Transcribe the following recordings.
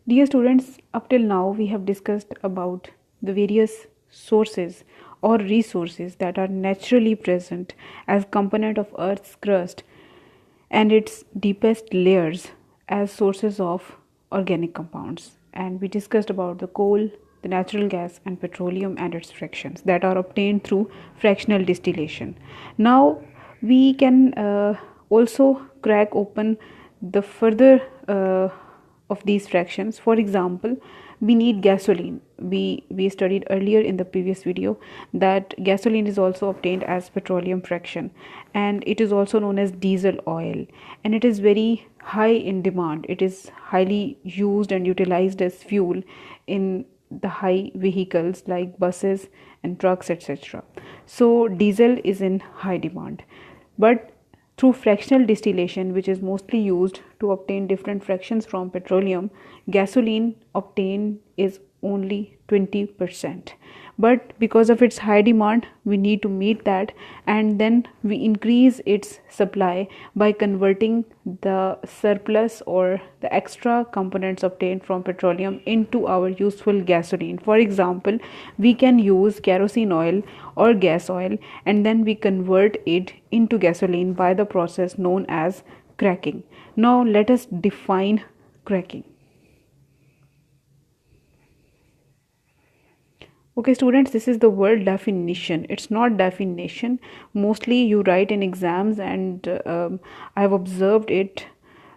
Dear students, up till now we have discussed about the various sources or resources that are naturally present as component of Earth's crust and its deepest layers as sources of organic compounds. And we discussed about the coal, the natural gas and petroleum and its fractions that are obtained through fractional distillation. Now we can also crack open the further of these fractions. For example, we need gasoline. We studied earlier in the previous video that gasoline is also obtained as petroleum fraction, and it is also known as diesel oil, and it is very high in demand. It is highly used and utilized as fuel in the high vehicles like buses and trucks, etc. So diesel is in high demand, but through fractional distillation, which is mostly used to obtain different fractions from petroleum, gasoline obtained is only 20%. But because of its high demand, we need to meet that, and then we increase its supply by converting the surplus or the extra components obtained from petroleum into our useful gasoline. For example, we can use kerosene oil or gas oil, and then we convert it into gasoline by the process known as cracking. Now let us define cracking. Okay students, this is the word definition. It's not definition. Mostly you write in exams, and I have observed it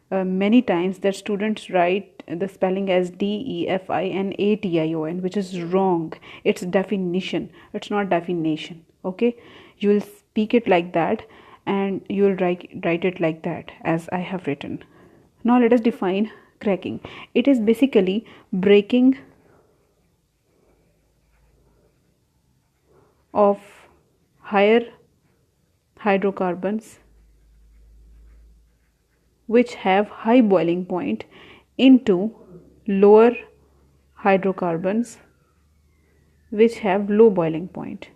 many times that students write the spelling as definition, which is wrong. It's definition, it's not definition. Okay, you will speak it like that and you will write it like that as I have written. Now let us define cracking. It is basically breaking of higher hydrocarbons which have high boiling point into lower hydrocarbons which have low boiling point.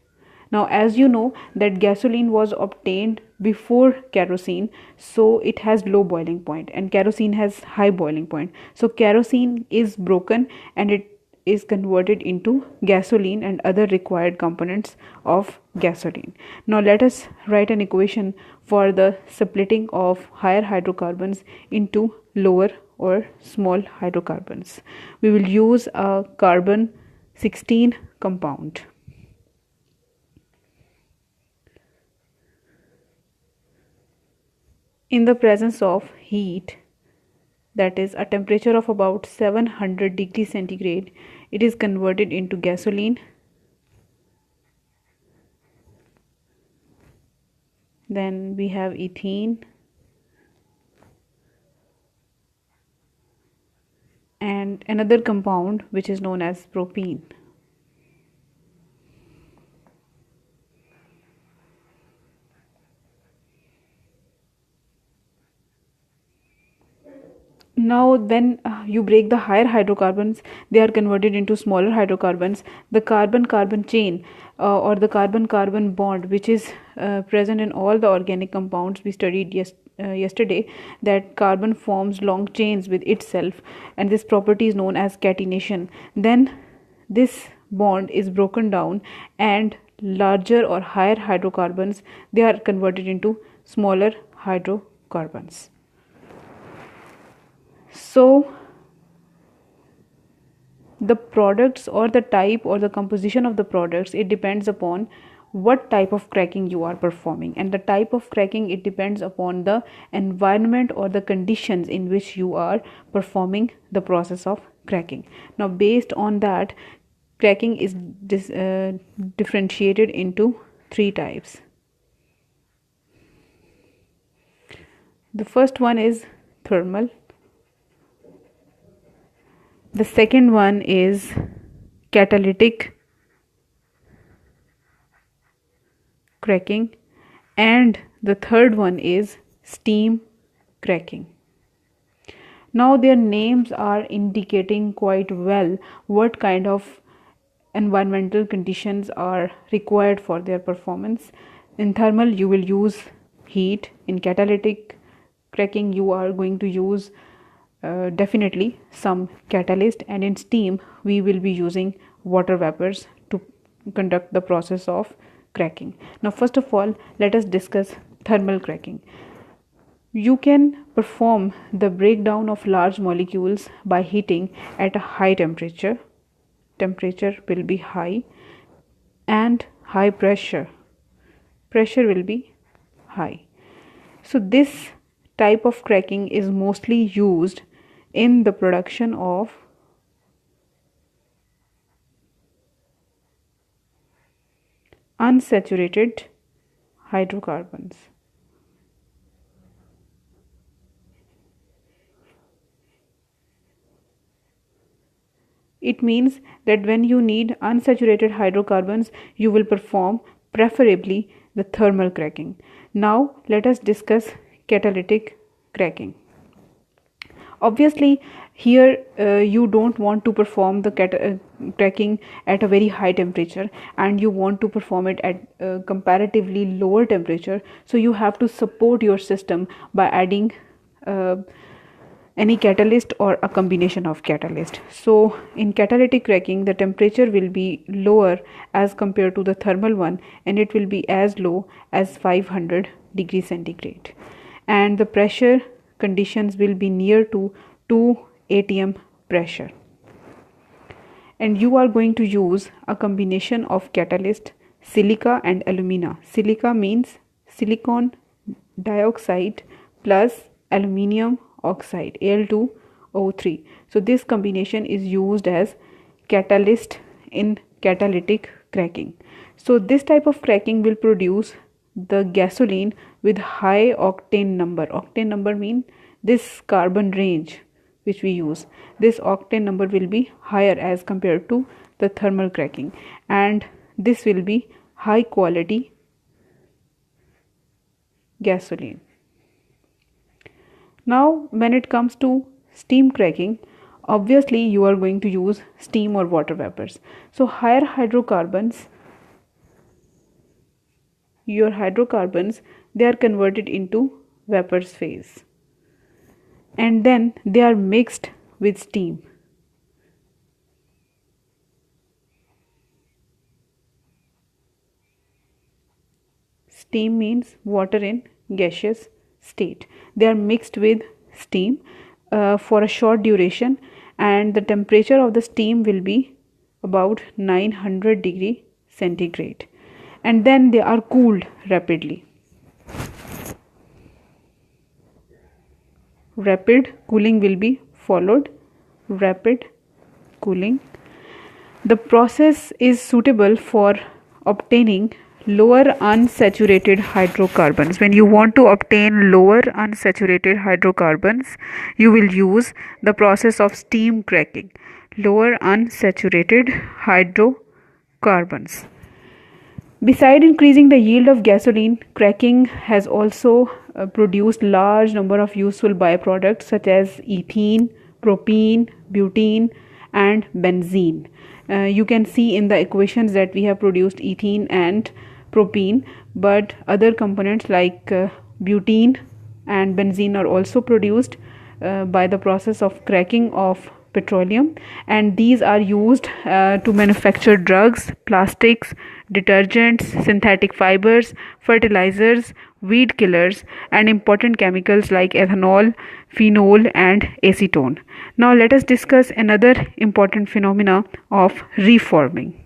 Now as you know that gasoline was obtained before kerosene, so it has low boiling point, and kerosene has high boiling point. So kerosene is broken and it is converted into gasoline and other required components of gasoline. Now let us write an equation for the splitting of higher hydrocarbons into lower or small hydrocarbons. We will use a carbon 16 compound. In the presence of heat, that is a temperature of about 700 degrees centigrade, it is converted into gasoline. Then we have ethene and another compound which is known as propene. Now when you break the higher hydrocarbons, they are converted into smaller hydrocarbons. The carbon-carbon chain or the carbon-carbon bond, which is present in all the organic compounds we studied yesterday, that carbon forms long chains with itself, and this property is known as catenation. Then this bond is broken down, and larger or higher hydrocarbons, they are converted into smaller hydrocarbons. So the products or the type or the composition of the products, it depends upon what type of cracking you are performing, and the type of cracking, it depends upon the environment or the conditions in which you are performing the process of cracking. Now based on that, cracking is differentiated into three types. The first one is thermal. The second one is catalytic cracking, and the third one is steam cracking. Now their names are indicating quite well what kind of environmental conditions are required for their performance. In thermal you will use heat. In catalytic cracking you are going to use definitely some catalyst, and in steam we will be using water vapors to conduct the process of cracking. Now first of all, let us discuss thermal cracking. You can perform the breakdown of large molecules by heating at a high temperature. Temperature will be high, and high pressure. Pressure will be high. So this type of cracking is mostly used in the production of unsaturated hydrocarbons. It means that when you need unsaturated hydrocarbons, you will perform preferably the thermal cracking. Now let us discuss catalytic cracking. Obviously, here you don't want to perform the cracking at a very high temperature, and you want to perform it at comparatively lower temperature. So you have to support your system by adding any catalyst or a combination of catalyst. So in catalytic cracking, the temperature will be lower as compared to the thermal one, and it will be as low as 500 degrees centigrade, and the pressure conditions will be near to 2 atm pressure. And you are going to use a combination of catalyst silica and alumina. Silica means silicon dioxide plus aluminium oxide, Al2O3. So this combination is used as catalyst in catalytic cracking. So this type of cracking will produce the gasoline with high octane number. Octane number means this carbon range which we use. This octane number will be higher as compared to the thermal cracking, and this will be high quality gasoline. Now when it comes to steam cracking, obviously you are going to use steam or water vapors. So higher hydrocarbons, your hydrocarbons, they are converted into vapors phase, and then they are mixed with steam. Steam means water in gaseous state. They are mixed with steam for a short duration, and the temperature of the steam will be about 900 degree centigrade, and then they are cooled rapidly. Rapid cooling will be followed. Rapid cooling. The process is suitable for obtaining lower unsaturated hydrocarbons. When you want to obtain lower unsaturated hydrocarbons, you will use the process of steam cracking. Lower unsaturated hydrocarbons. Beside increasing the yield of gasoline, cracking has also produced large number of useful byproducts such as ethene, propene, butene, and benzene. You can see in the equations that we have produced ethene and propene, but other components like butene and benzene are also produced by the process of cracking of petroleum, and these are used to manufacture drugs, plastics, detergents, synthetic fibers, fertilizers, weed killers, and important chemicals like ethanol, phenol, and acetone. Now let us discuss another important phenomena of reforming.